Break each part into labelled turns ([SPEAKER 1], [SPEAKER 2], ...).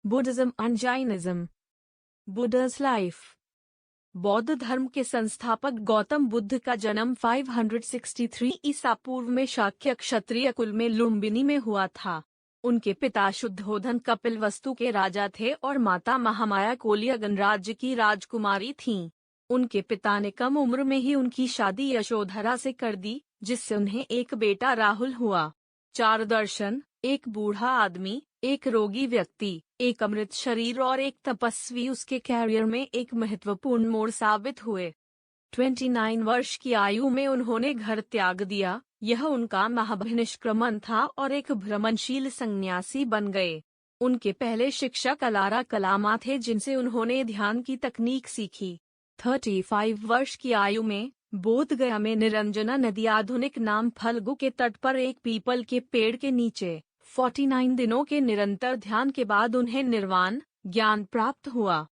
[SPEAKER 1] Buddhism and Jainism. Buddha's life. बौद्ध धर्म के संस्थापक गौतम बुद्ध का जन्म 563 ईसा पूर्व में शाक्य क्षत्रिय कुल में लुम्बिनी में हुआ था। उनके पिता शुद्धोधन कपिलवस्तु के राजा थे और माता महामाया कोलिया गणराज्य की राजकुमारी थीं। उनके पिता ने कम उम्र में ही उनकी शादी यशोधरा से कर दी, जिससे उन्हें एक बेटा राहुल हुआ। 4 दर्शन, एक बूढ़ा आदमी, एक रोगी व्यक्ति, एक अमृत शरीर और एक तपस्वी उसके कैरियर में एक महत्वपूर्ण मोड़ साबित हुए। 29 वर्ष की आयु में उन्होंने घर त्याग दिया। यह उनका महानिष्क्रमण था और एक भ्रमणशील सन्यासी बन गए। उनके पहले शिक्षक अलारा कलामा थे, जिनसे उन्होंने ध्यान की तकनीक सीखी। 35 वर्ष की आयु में बोध गया में निरंजना नदी आधुनिक नाम फल्गु के तट पर एक पीपल के पेड़ के नीचे 49 दिनों के निरंतर ध्यान के बाद उन्हें निर्वाण ज्ञान प्राप्त हुआ।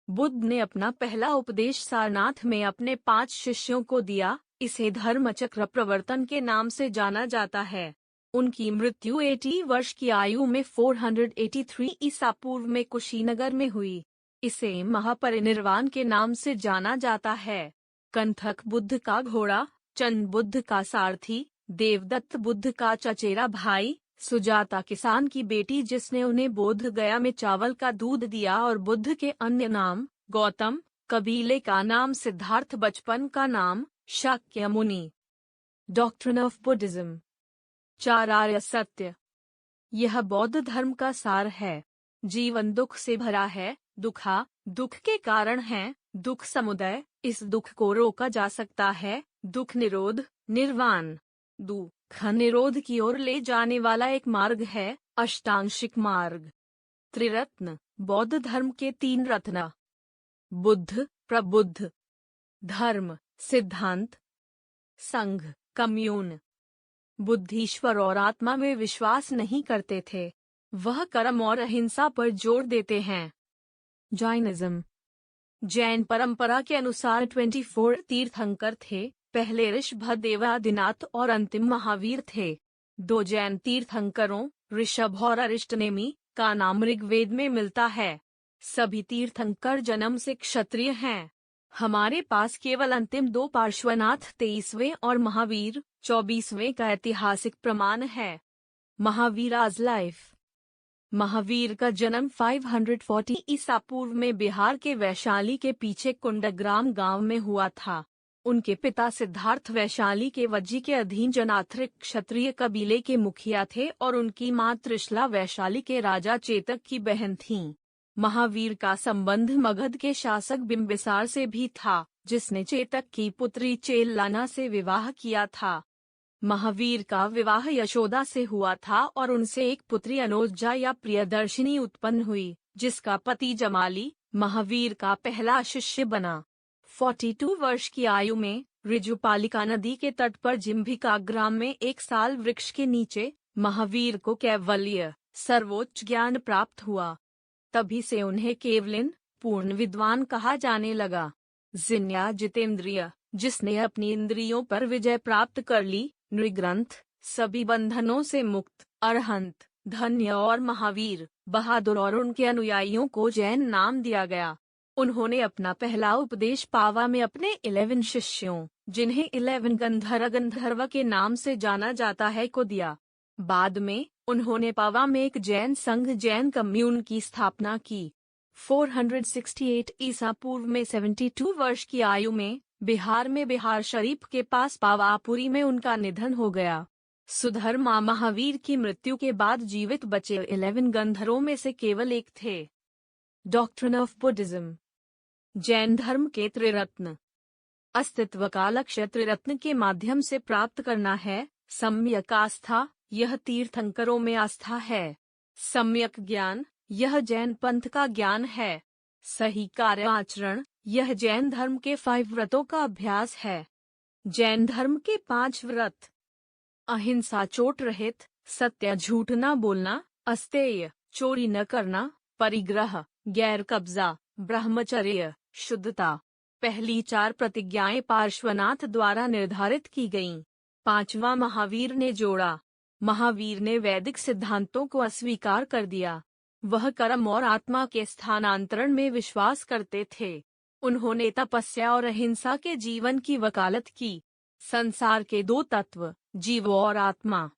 [SPEAKER 1] बुद्ध ने अपना पहला उपदेश सारनाथ में अपने 5 शिष्यों को दिया। इसे धर्मचक्र प्रवर्तन के नाम से जाना जाता है। उनकी मृत्यु 80 वर्ष की आयु में 483 ईसा पूर्व में कुशीनगर में हुई। इसे महापरिनिर्वाण के नाम से जाना जाता है। कंथक बुद्ध का घोड़ा, चंद बुद्ध का सारथी, देवदत्त बुद्ध का चचेरा भाई, सुजाता किसान की बेटी जिसने उन्हें बोध गया में चावल का दूध दिया, और बुद्ध के अन्य नाम गौतम, कबीले का नाम सिद्धार्थ, बचपन का नाम शाक्य मुनि। Doctrine of Buddhism. 4 आर्य सत्य। यह बौद्ध धर्म का सार है। जीवन दुख से भरा है। दुख के कारण है। दुख समुदय, इस दुख को रोका जा सकता है। दुख निरोध, निर्वाण। दुख निरोध की ओर ले जाने वाला एक मार्ग है, अष्टांशिक मार्ग। त्रिरत्न। बौद्ध धर्म के 3 रत्न: बुद्ध, प्रबुद्ध, धर्म, सिद्धांत, संघ, कम्यून। बुद्ध ईश्वर और आत्मा में विश्वास नहीं करते थे। वह कर्म और अहिंसा पर जोर देते हैं। जैनिज्म। जैन परंपरा के अनुसार 24 तीर्थंकर थे। पहले ऋषभदेवादिनाथ और अंतिम महावीर थे। 2 जैन तीर्थंकरों, ऋषभ और अरिष्टनेमि, का नाम ऋग्वेद में मिलता है। सभी तीर्थंकर जन्म से क्षत्रिय हैं। हमारे पास केवल अंतिम 2 पार्श्वनाथ 23वें और महावीर 24वें का ऐतिहासिक प्रमाण है। महावीराज लाइफ। महावीर का जन्म 540 ईसा पूर्व में बिहार के वैशाली के पीछे कुंडग्राम गांव में हुआ था। उनके पिता सिद्धार्थ वैशाली के वज्जी के अधीन जनात्रिक क्षत्रिय कबीले के मुखिया थे और उनकी मां त्रिशला वैशाली के राजा चेतक की बहन थीं। महावीर का संबंध मगध के शासक बिंबिसार से भी था, जिसने चेतक की पुत्री चेल्लाना से विवाह किया था। महावीर का विवाह यशोदा से हुआ था और उनसे एक पुत्री अनोजा या प्रियदर्शिनी उत्पन्न हुई, जिसका पति जमाली महावीर का पहला शिष्य बना। 42 वर्ष की आयु में ऋजुपालिका नदी के तट पर जिम्भिका ग्राम में एक साल वृक्ष के नीचे महावीर को कैवल्य सर्वोच्च ज्ञान प्राप्त हुआ। तभी से उन्हें केवलिन पूर्ण विद्वान कहा जाने लगा। जिन्या जितेंद्रिय, जिसने अपनी इंद्रियों पर विजय प्राप्त कर ली, नृग्रंथ, सभी बंधनों से मुक्त, अरहंत, धन्य और महावीर, बहादुर और उनके अनुयायियों को जैन नाम दिया गया। उन्होंने अपना पहला उपदेश पावा में अपने 11 शिष्यों, जिन्हें 11 गंधर्व के नाम से जाना जाता है, को दिया। बाद में उन्होंने पावा में एक जैन संघ जैन कम्यून की स्थापना की। 468 ईसा पूर्व में 72 वर्ष की आयु में बिहार में बिहार शरीफ के पास पावापुरी में उनका निधन हो गया। सुधर्मा महावीर की मृत्यु के बाद जीवित बचे 11 गंधर्वों में से केवल एक थे। Doctrine of Buddhism. जैन धर्म के त्रिरत्न। अस्तित्व का लक्ष्य त्रिरत्न के माध्यम से प्राप्त करना है। सम्यक आस्था, यह तीर्थंकरों में आस्था है। सम्यक ज्ञान, यह जैन पंथ का ज्ञान है। सही कार्य आचरण, यह जैन धर्म के 5 व्रतों का अभ्यास है। जैन धर्म के 5 व्रत: अहिंसा, चोट रहित, सत्य, झूठ न बोलना, अस्तेय, चोरी न करना, परिग्रह, गैर कब्जा, ब्रह्मचर्य, शुद्धता। पहली 4 प्रतिज्ञाएं पार्श्वनाथ द्वारा निर्धारित की गईं। 5वां महावीर ने जोड़ा। महावीर ने वैदिक सिद्धांतों को अस्वीकार कर दिया। वह कर्म और आत्मा के स्थानांतरण में विश्वास करते थे। उन्होंने तपस्या और अहिंसा के जीवन की वकालत की। संसार के दो तत्व, जीव और आत्मा,